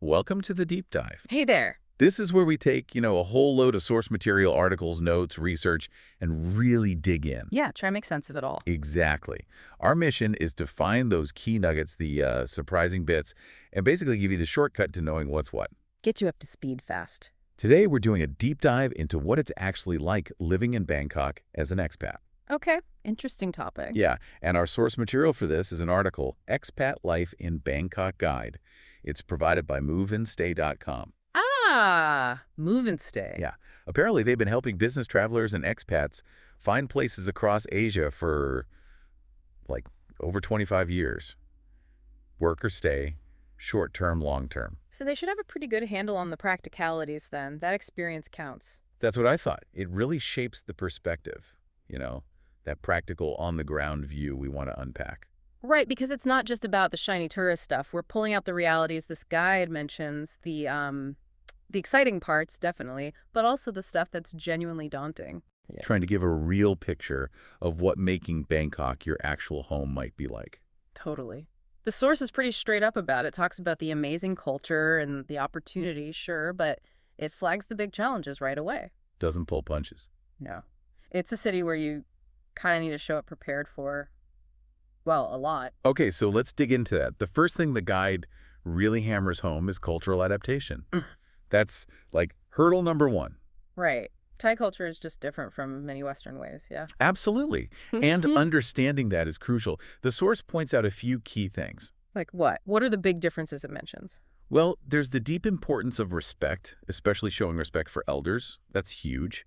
Welcome to the deep dive. Hey there. This is where we take, a whole load of source material, articles, notes, research, and really dig in. Yeah, try to make sense of it all. Exactly. Our mission is to find those key nuggets, the surprising bits, and basically give you the shortcut to knowing what's what. Get you up to speed fast. Today, we're doing a deep dive into what it's actually like living in Bangkok as an expat. Okay, interesting topic. Yeah, and our source material for this is an article, Expat Life in Bangkok Guide. It's provided by moveandstay.com. Ah, move and stay. Yeah, apparently they've been helping business travelers and expats find places across Asia for, like, over 25 years. Work or stay, short-term, long-term. So they should have a pretty good handle on the practicalities then. That experience counts. That's what I thought. It really shapes the perspective, that practical, on-the-ground view we want to unpack. Right, because it's not just about the shiny tourist stuff. We're pulling out the realities this guide mentions, the exciting parts, definitely, but also the stuff that's genuinely daunting. Yeah. Trying to give a real picture of what making Bangkok your actual home might be like. Totally. The source is pretty straight up about it. Talks about the amazing culture and the opportunities, sure, but it flags the big challenges right away. Doesn't pull punches. No. It's a city where you kind of need to show up prepared for, well, a lot. Okay, so let's dig into that. The first thing the guide really hammers home is cultural adaptation. That's like hurdle number one. Right. Thai culture is just different from many Western ways, yeah? Absolutely. And understanding that is crucial. The source points out a few key things. Like what? What are the big differences it mentions? Well, there's the deep importance of respect, especially showing respect for elders. That's huge.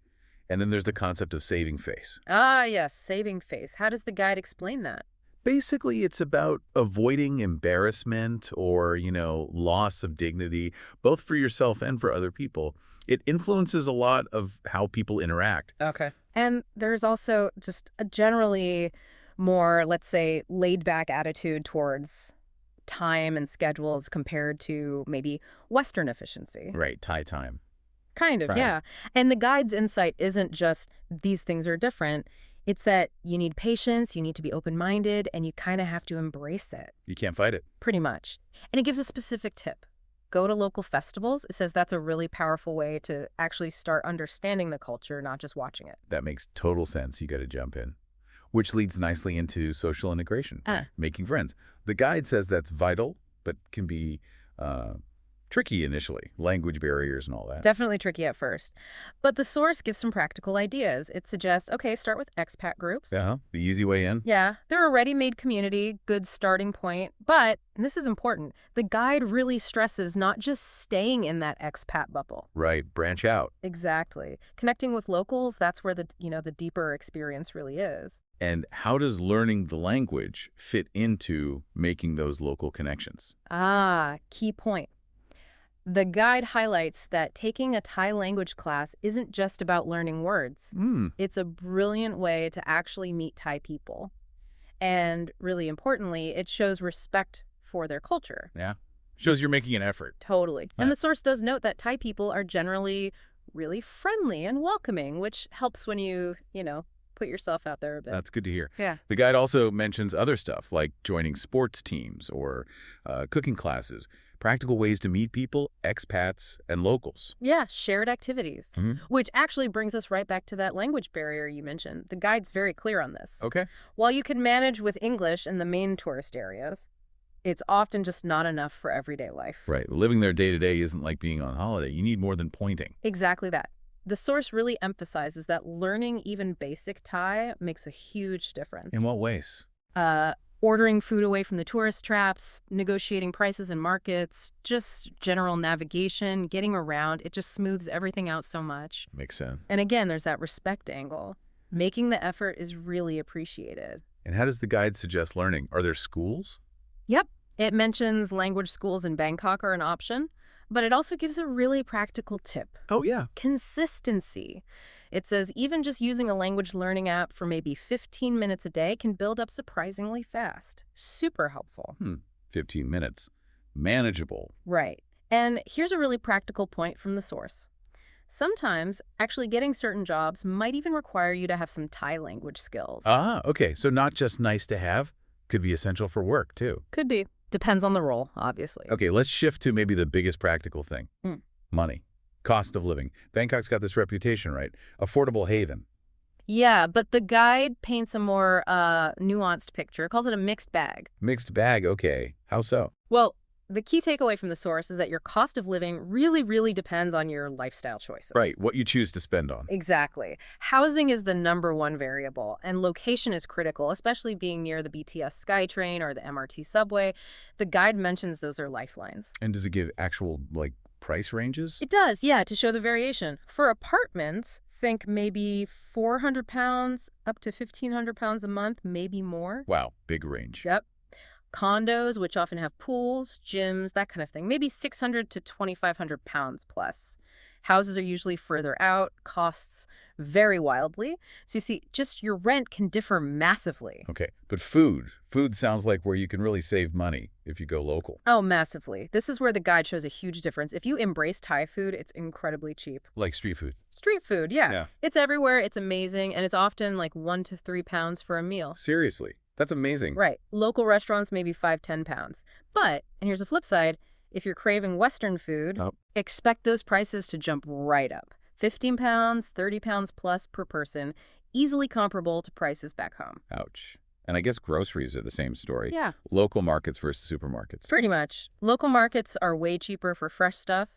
And then there's the concept of saving face. Ah, yes, saving face. How does the guide explain that? Basically, it's about avoiding embarrassment or, loss of dignity, both for yourself and for other people. It influences a lot of how people interact. Okay. And there's also just a generally more, let's say, laid-back attitude towards time and schedules compared to maybe Western efficiency. Right, Thai time. Kind of, Right. yeah. And the guide's insight isn't just these things are different. It's that you need patience, you need to be open-minded, and you kind of have to embrace it. You can't fight it. Pretty much. And it gives a specific tip. Go to local festivals. It says that's a really powerful way to actually start understanding the culture, not just watching it. That makes total sense. You got to jump in. Which leads nicely into social integration, making friends. The guide says that's vital, but can be tricky initially, language barriers and all that. Definitely tricky at first. But the source gives some practical ideas. It suggests, okay, start with expat groups. Yeah, the easy way in. Yeah, they're a ready-made community, good starting point. But, and this is important, the guide really stresses not just staying in that expat bubble. Right, branch out. Exactly. Connecting with locals, that's where the deeper experience really is. And how does learning the language fit into making those local connections? Ah, key point. The guide highlights that taking a Thai language class isn't just about learning words. It's a brilliant way to actually meet Thai people. And really importantly, it shows respect for their culture. Yeah, shows you're making an effort. Totally. Yeah. And the source does note that Thai people are generally really friendly and welcoming, which helps when you put yourself out there a bit. That's good to hear. Yeah. The guide also mentions other stuff like joining sports teams or cooking classes, practical ways to meet people, expats, and locals. Yeah, shared activities, which actually brings us right back to that language barrier you mentioned. The guide's very clear on this. Okay. While you can manage with English in the main tourist areas, it's often just not enough for everyday life. Right. Living there day to day isn't like being on holiday. You need more than pointing. Exactly that. The source really emphasizes that learning even basic Thai makes a huge difference. In what ways? Ordering food away from the tourist traps, negotiating prices in markets, just general navigation, getting around. It just smooths everything out so much. Makes sense. And again, there's that respect angle. Making the effort is really appreciated. And how does the guide suggest learning? Are there schools? Yep. It mentions language schools in Bangkok are an option, but it also gives a really practical tip. Oh, yeah. Consistency. It says even just using a language learning app for maybe 15 minutes a day can build up surprisingly fast. Super helpful. 15 minutes. Manageable. Right. And here's a really practical point from the source. Sometimes, actually getting certain jobs might even require you to have some Thai language skills. Ah, okay. So not just nice to have, could be essential for work, too. Could be. Depends on the role, obviously. Okay, let's shift to maybe the biggest practical thing. Money. Cost of living. Bangkok's got this reputation, right? Affordable haven. Yeah, but the guide paints a more nuanced picture, calls it a mixed bag. Mixed bag, okay. How so? Well, the key takeaway from the source is that your cost of living really, really depends on your lifestyle choices. Right, what you choose to spend on. Exactly. Housing is the #1 variable, and location is critical, especially being near the BTS SkyTrain or the MRT subway. The guide mentions those are lifelines. And does it give actual, price ranges? It does, yeah, to show the variation. For apartments, think maybe £400 up to £1,500 a month, maybe more. Wow, big range. Yep. Condos, which often have pools, gyms, that kind of thing, maybe £600 to £2,500 plus. Houses are usually further out, costs vary wildly. So you see, just your rent can differ massively. Okay, but food. Food sounds like where you can really save money if you go local. Oh, massively. This is where the guide shows a huge difference. If you embrace Thai food, it's incredibly cheap. Like street food. Street food, yeah. It's everywhere, it's amazing, and it's often like £1 to £3 for a meal. Seriously? That's amazing. Right. Local restaurants, maybe £5–10. But, and here's the flip side, if you're craving Western food, expect those prices to jump right up. £15, £30 plus per person, easily comparable to prices back home. Ouch. And I guess groceries are the same story. Yeah. Local markets versus supermarkets. Pretty much. Local markets are way cheaper for fresh stuff,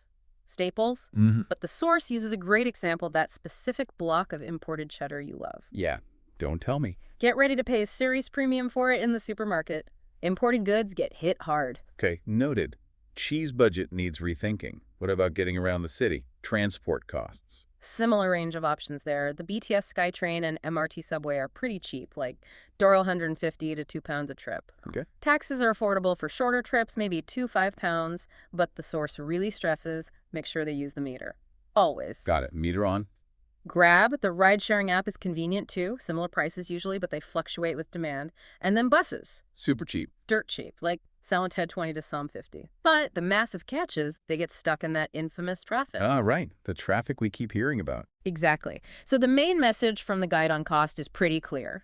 staples, but the source uses a great example, that specific block of imported cheddar you love. Yeah. Don't tell me. Get ready to pay a serious premium for it in the supermarket. Imported goods get hit hard. Okay, noted. Cheese budget needs rethinking. What about getting around the city? Transport costs. Similar range of options there. The BTS SkyTrain and MRT subway are pretty cheap, like $150 to £2 a trip. Okay. Taxis are affordable for shorter trips, maybe £2–5, but the source really stresses, make sure they use the meter. Always. Got it. Meter on. Grab, the ride-sharing app, is convenient too. Similar prices usually, but they fluctuate with demand. And then buses. Super cheap. Dirt cheap, like some 20 to some 50. But the massive catch is they get stuck in that infamous traffic. Right. The traffic we keep hearing about. Exactly. So the main message from the guide on cost is pretty clear.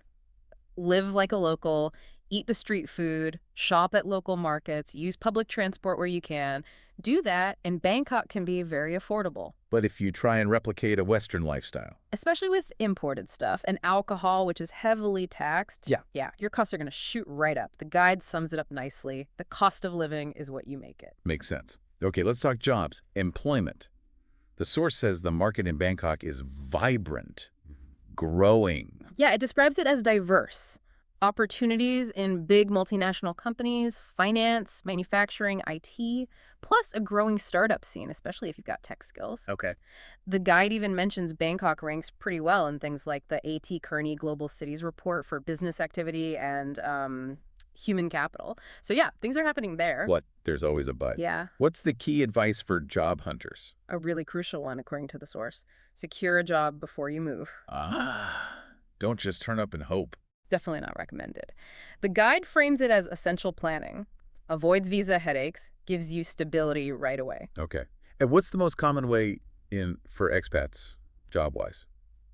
Live like a local, eat the street food, shop at local markets, use public transport where you can. Do that, and Bangkok can be very affordable. But if you try and replicate a Western lifestyle, especially with imported stuff and alcohol, which is heavily taxed, your costs are going to shoot right up. The guide sums it up nicely. The cost of living is what you make it. Makes sense. Okay, let's talk jobs. Employment. The source says the market in Bangkok is vibrant, growing. Yeah, it describes it as diverse. Opportunities in big multinational companies, finance, manufacturing, IT, plus a growing startup scene, especially if you've got tech skills. Okay. The guide even mentions Bangkok ranks pretty well in things like the A.T. Kearney Global Cities Report for business activity and human capital. So yeah, things are happening there. What? There's always a but. Yeah. What's the key advice for job hunters? A really crucial one, according to the source. Secure a job before you move. Don't just turn up and hope. Definitely not recommended. The guide frames it as essential planning, avoids visa headaches, gives you stability right away. Okay. And what's the most common way for expats, job-wise?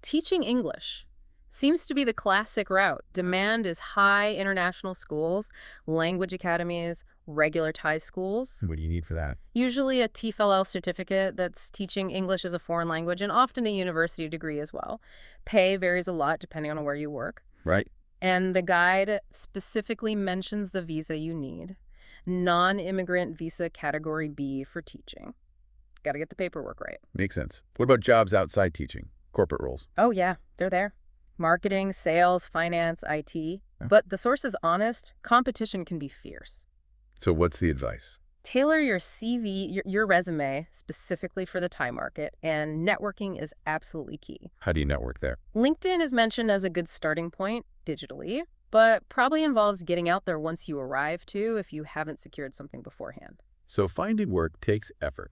Teaching English seems to be the classic route. Demand is high. International schools, language academies, regular Thai schools. What do you need for that? Usually a TEFL certificate that's teaching English as a foreign language, and often a university degree as well. Pay varies a lot depending on where you work. Right. And the guide specifically mentions the visa you need. Non-immigrant visa category B for teaching. Got to get the paperwork right. Makes sense. What about jobs outside teaching? Corporate roles? Oh, yeah, they're there. Marketing, sales, finance, IT. But the source is honest. Competition can be fierce. So what's the advice? Tailor your CV, your resume, specifically for the Thai market, and networking is absolutely key. How do you network there? LinkedIn is mentioned as a good starting point digitally, but probably involves getting out there once you arrive too if you haven't secured something beforehand. So finding work takes effort.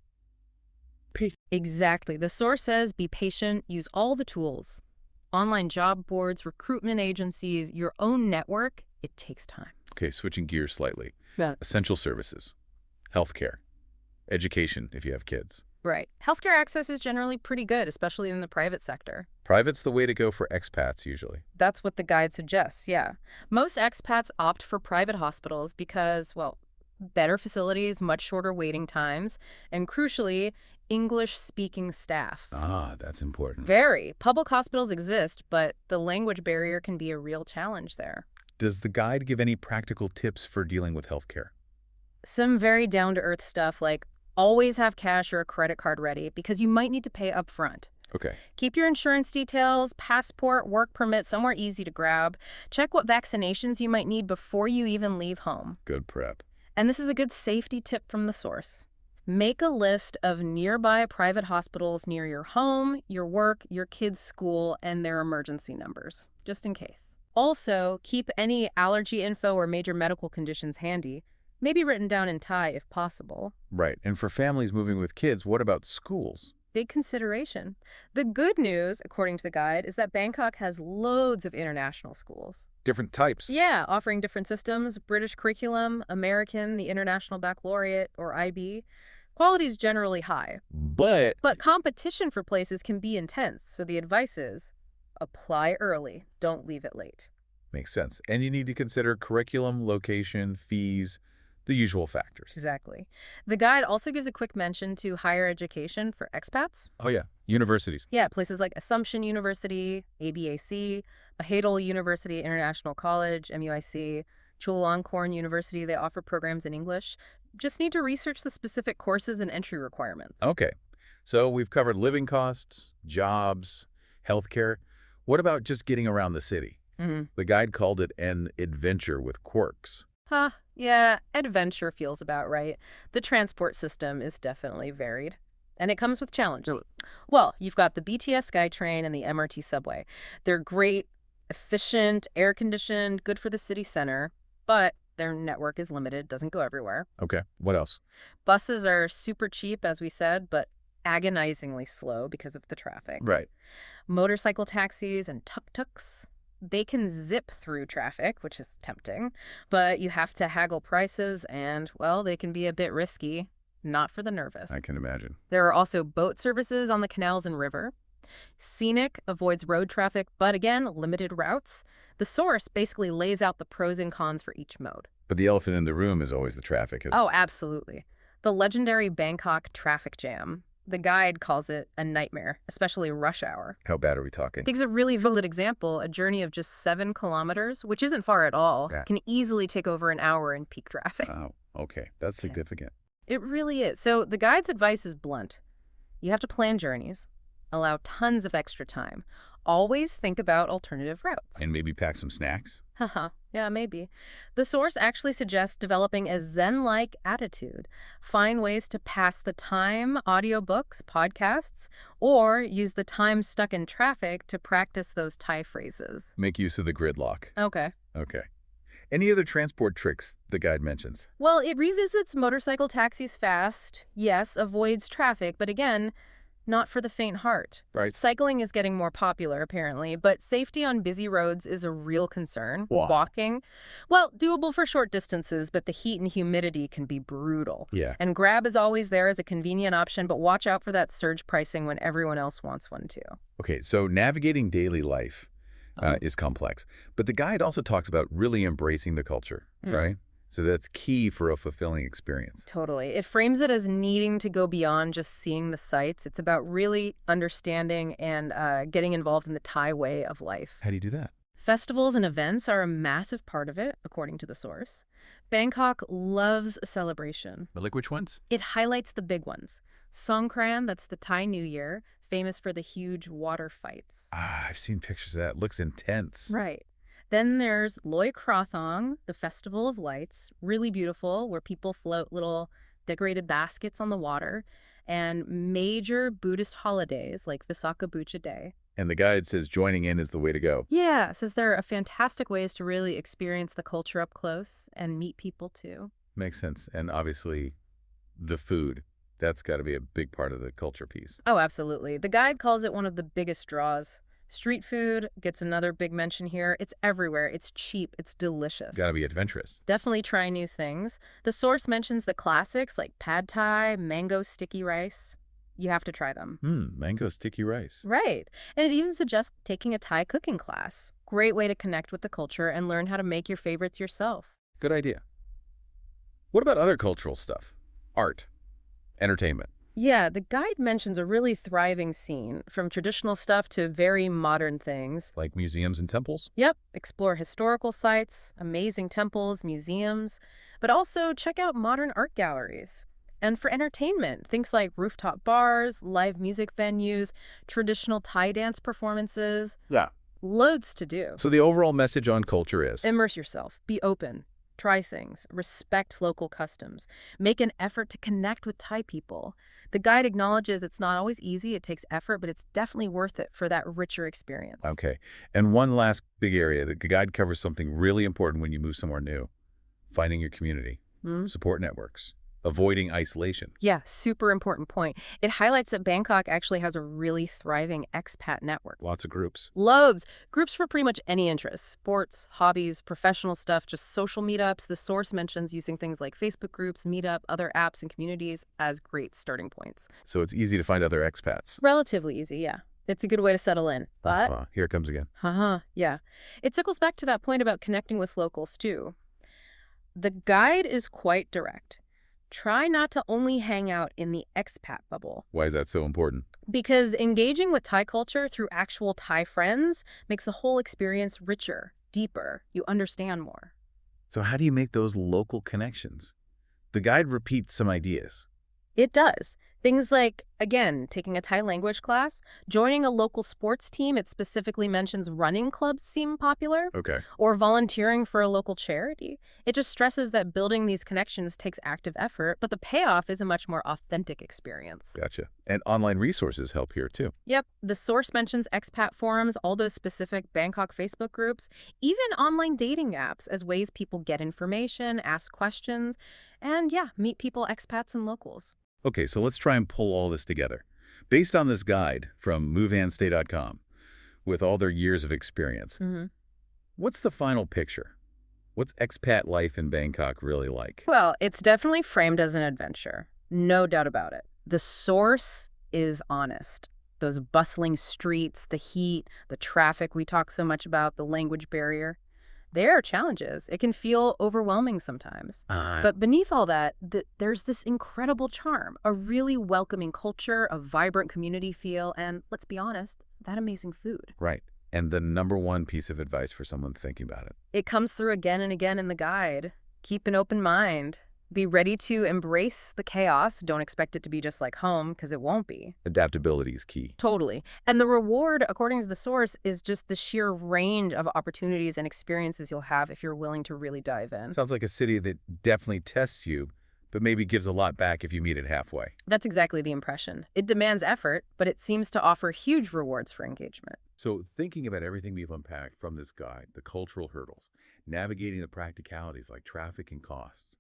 Exactly. The source says be patient, use all the tools. Online job boards, recruitment agencies, your own network, it takes time. Okay, switching gears slightly. Yeah. Essential services. Healthcare, education if you have kids. Right. Healthcare access is generally pretty good, especially in the private sector. Private's the way to go for expats usually. That's what the guide suggests, yeah. Most expats opt for private hospitals because, well, better facilities, much shorter waiting times, and crucially, English-speaking staff. Ah, that's important. Very. Public hospitals exist, but the language barrier can be a real challenge there. Does the guide give any practical tips for dealing with healthcare? Some very down-to-earth stuff like always have cash or a credit card ready because you might need to pay up front. Okay. Keep your insurance details, passport, work permit somewhere easy to grab. Check what vaccinations you might need before you even leave home. Good prep. And this is a good safety tip from the source. Make a list of nearby private hospitals near your home, your work, your kids' school, and their emergency numbers, just in case. Also, keep any allergy info or major medical conditions handy, maybe written down in Thai if possible. Right. And for families moving with kids, what about schools? Big consideration. The good news, according to the guide, is that Bangkok has loads of international schools. Different types. Yeah, offering different systems, British curriculum, American, the International Baccalaureate, or IB. Quality is generally high. But Competition for places can be intense, so the advice is apply early, don't leave it late. makes sense. And you need to consider curriculum, location, fees, the usual factors. Exactly. The guide also gives a quick mention to higher education for expats. Oh, yeah. Universities. Yeah, places like Assumption University, ABAC, Mahidol University International College, MUIC, Chulalongkorn University, they offer programs in English. Just need to research the specific courses and entry requirements. Okay. So we've covered living costs, jobs, healthcare. What about just getting around the city? The guide called it an adventure with quirks. Yeah, adventure feels about right. The transport system is definitely varied. And it comes with challenges. Well, you've got the BTS SkyTrain and the MRT subway. They're great, efficient, air-conditioned, good for the city center, but their network is limited, doesn't go everywhere. Okay. What else? Buses are super cheap, as we said, but agonizingly slow because of the traffic. Right. Motorcycle taxis and tuk-tuks, they can zip through traffic, which is tempting, but you have to haggle prices and, well, they can be a bit risky. Not for the nervous. I can imagine. There are also boat services on the canals and river. Scenic avoids road traffic, but again, limited routes. The source basically lays out the pros and cons for each mode. But the elephant in the room is always the traffic. Oh, absolutely. The legendary Bangkok traffic jam. The guide calls it a nightmare, especially rush hour. How bad are we talking? I think it's a really vivid example. A journey of just 7 kilometers, which isn't far at all, can easily take over an hour in peak traffic. Oh, okay. That's significant. It really is. So the guide's advice is blunt. You have to plan journeys, allow tons of extra time. Always think about alternative routes. And maybe pack some snacks? Yeah, maybe. The source actually suggests developing a Zen-like attitude. Find ways to pass the time, audiobooks, podcasts, or use the time stuck in traffic to practice those Thai phrases. Make use of the gridlock. Okay. Any other transport tricks the guide mentions? Well, it revisits motorcycle taxis fast. Yes, avoids traffic, but again, not for the faint heart. Right. Cycling is getting more popular, apparently, but safety on busy roads is a real concern. Wow. Walking, well, doable for short distances, but the heat and humidity can be brutal. Yeah. And Grab is always there as a convenient option, but watch out for that surge pricing when everyone else wants one too. Okay, so navigating daily life is complex. But the guide also talks about really embracing the culture, right? So that's key for a fulfilling experience. Totally. It frames it as needing to go beyond just seeing the sights. It's about really understanding and getting involved in the Thai way of life. How do you do that? Festivals and events are a massive part of it, according to the source. Bangkok loves a celebration. Like which ones? It highlights the big ones. Songkran, that's the Thai New Year, famous for the huge water fights. I've seen pictures of that. It looks intense. Right. Then there's Loy Krathong, the Festival of Lights, really beautiful, where people float little decorated baskets on the water, and major Buddhist holidays like Visakha Bucha Day. And the guide says joining in is the way to go. Yeah, says there are fantastic ways to really experience the culture up close and meet people too. Makes sense. And obviously, the food. That's got to be a big part of the culture piece. Oh, absolutely. The guide calls it one of the biggest draws. Street food gets another big mention here. It's everywhere. It's cheap. It's delicious. Got to be adventurous. Definitely try new things. The source mentions the classics like pad thai, mango sticky rice. You have to try them. Mango sticky rice. Right. And it even suggests taking a Thai cooking class. Great way to connect with the culture and learn how to make your favorites yourself. Good idea. What about other cultural stuff? Art, entertainment. Yeah, the guide mentions a really thriving scene, from traditional stuff to very modern things. Like museums and temples? Yep, explore historical sites, amazing temples, museums, but also check out modern art galleries. And for entertainment, things like rooftop bars, live music venues, traditional Thai dance performances, Yeah. loads to do. So the overall message on culture is? Immerse yourself, be open, try things, respect local customs, make an effort to connect with Thai people. The guide acknowledges it's not always easy, it takes effort, but it's definitely worth it for that richer experience. Okay. And one last big area. The guide covers something really important when you move somewhere new. Finding your community, support networks, avoiding isolation. Yeah, super important point. It highlights that Bangkok actually has a really thriving expat network. Lots of groups. Loads. Groups for pretty much any interest. Sports, hobbies, professional stuff, just social meetups. The source mentions using things like Facebook groups, Meetup, other apps and communities as great starting points. So it's easy to find other expats. Relatively easy, yeah. It's a good way to settle in. But, Here it comes again. yeah. It circles back to that point about connecting with locals, too. The guide is quite direct. Try not to only hang out in the expat bubble. Why is that so important? Because engaging with Thai culture through actual Thai friends makes the whole experience richer, deeper. You understand more. So how do you make those local connections? The guide repeats some ideas. It does. Things like, again, taking a Thai language class, joining a local sports team. It specifically mentions running clubs seem popular. Okay. Or volunteering for a local charity. It just stresses that building these connections takes active effort, but the payoff is a much more authentic experience. Gotcha. And online resources help here too. Yep, the source mentions expat forums, all those specific Bangkok Facebook groups, even online dating apps as ways people get information, ask questions, and yeah, meet people, expats and locals. Okay, so let's try and pull all this together. Based on this guide from moveandstay.com, with all their years of experience, what's the final picture? What's expat life in Bangkok really like? Well, it's definitely framed as an adventure. No doubt about it. The source is honest. Those bustling streets, the heat, the traffic we talk so much about, the language barrier. There are challenges. It can feel overwhelming sometimes. But beneath all that, there's this incredible charm, a really welcoming culture, a vibrant community feel, and let's be honest, that amazing food. Right. And the number one piece of advice for someone thinking about it. It comes through again and again in the guide. Keep an open mind. Be ready to embrace the chaos. Don't expect it to be just like home, because it won't be. Adaptability is key. Totally. And the reward, according to the source, is just the sheer range of opportunities and experiences you'll have if you're willing to really dive in. Sounds like a city that definitely tests you, but maybe gives a lot back if you meet it halfway. That's exactly the impression. It demands effort, but it seems to offer huge rewards for engagement. So thinking about everything we've unpacked from this guide, the cultural hurdles, navigating the practicalities like traffic and costs,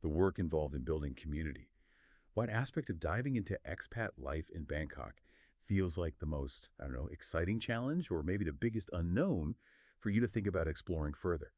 the work involved in building community, what aspect of diving into expat life in Bangkok feels like the most, exciting challenge or maybe the biggest unknown for you to think about exploring further?